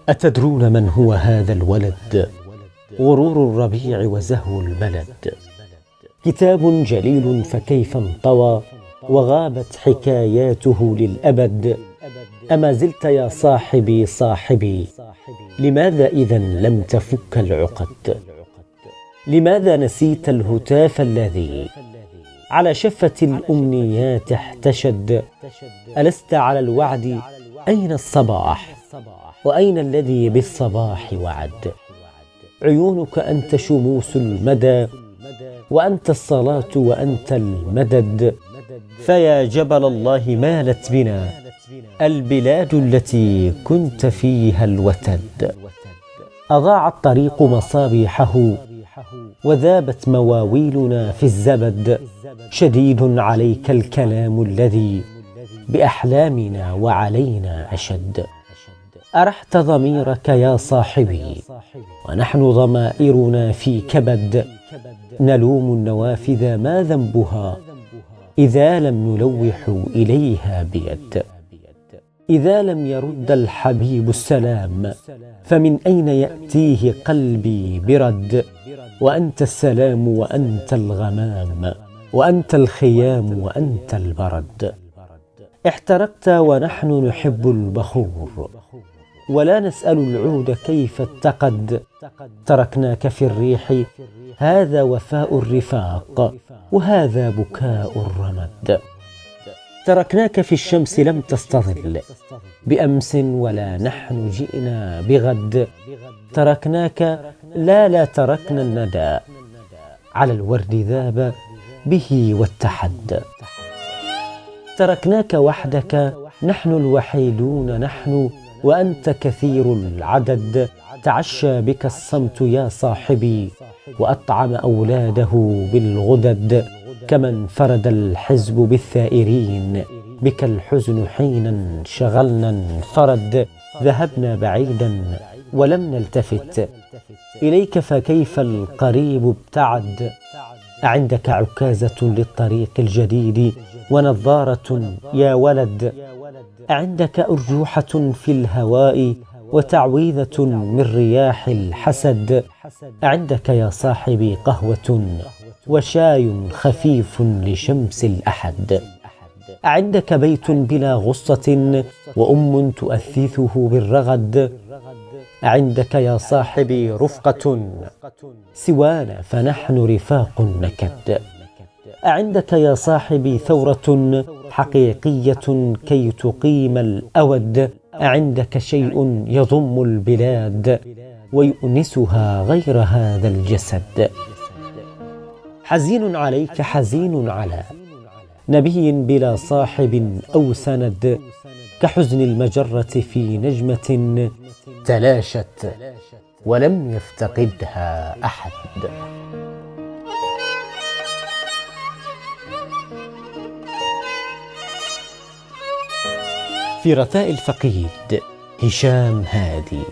أتدرون من هو هذا الولد؟ غرور الربيع وزهو البلد. كتاب جليل فكيف انطوى وغابت حكاياته للأبد. أما زلت يا صاحبي صاحبي، لماذا إذن لم تفك العقد؟ لماذا نسيت الهتاف الذي على شفة الأمنيات احتشد؟ ألست على الوعد؟ أين الصباح؟ وأين الذي بالصباح وعد؟ عيونك أنت شموس المدى، وأنت الصلاة وأنت المدد. فيا جبل الله مالت بنا البلاد التي كنت فيها الوتد. أضاع الطريق مصابيحه وذابت مواويلنا في الزبد. شديد عليك الكلام الذي بأحلامنا وعلينا أشد. أرحت ضميرك يا صاحبي ونحن ضمائرنا في كبد. نلوم النوافذ ما ذنبها إذا لم نلوح إليها بيد. إذا لم يرد الحبيب السلام فمن أين يأتيه قلبي برد؟ وأنت السلام وأنت الغمام، وأنت الخيام وأنت البرد. احترقت ونحن نحب البخور ولا نسأل العود كيف اتقد. تركناك في الريح، هذا وفاء الرفاق وهذا بكاء الرمد. تركناك في الشمس لم تستظل بأمس ولا نحن جئنا بغد. تركناك لا تركنا الندى على الورد ذاب به واتحد. تركناك وحدك، نحن الوحيدون نحن وأنت كثير العدد. تعشى بك الصمت يا صاحبي وأطعم أولاده بالغدد. كما انفرد الحزب بالثائرين بك الحزن حينا شغلنا انفرد. ذهبنا بعيدا ولم نلتفت إليك فكيف القريب ابتعد. أعندك عكازة للطريق الجديد ونظارة يا ولد؟ أعندك أرجوحة في الهواء وتعويذة من رياح الحسد؟ أعندك يا صاحبي قهوة وشاي خفيف لشمس الأحد؟ أعندك بيت بلا غصة وأم تؤثثه بالرغد؟ أعندك يا صاحبي رفقة سوانا فنحن رفاق النكد؟ أعندك يا صاحبي ثورة حقيقية كي تقيم الأود؟ أعندك شيء يضم البلاد ويؤنسها غير هذا الجسد؟ حزين عليك حزين على نبي بلا صاحب أو سند، كحزن المجرة في نجمة تلاشت ولم يفتقدها أحد. في رثاء الفقيد، هشام هادي.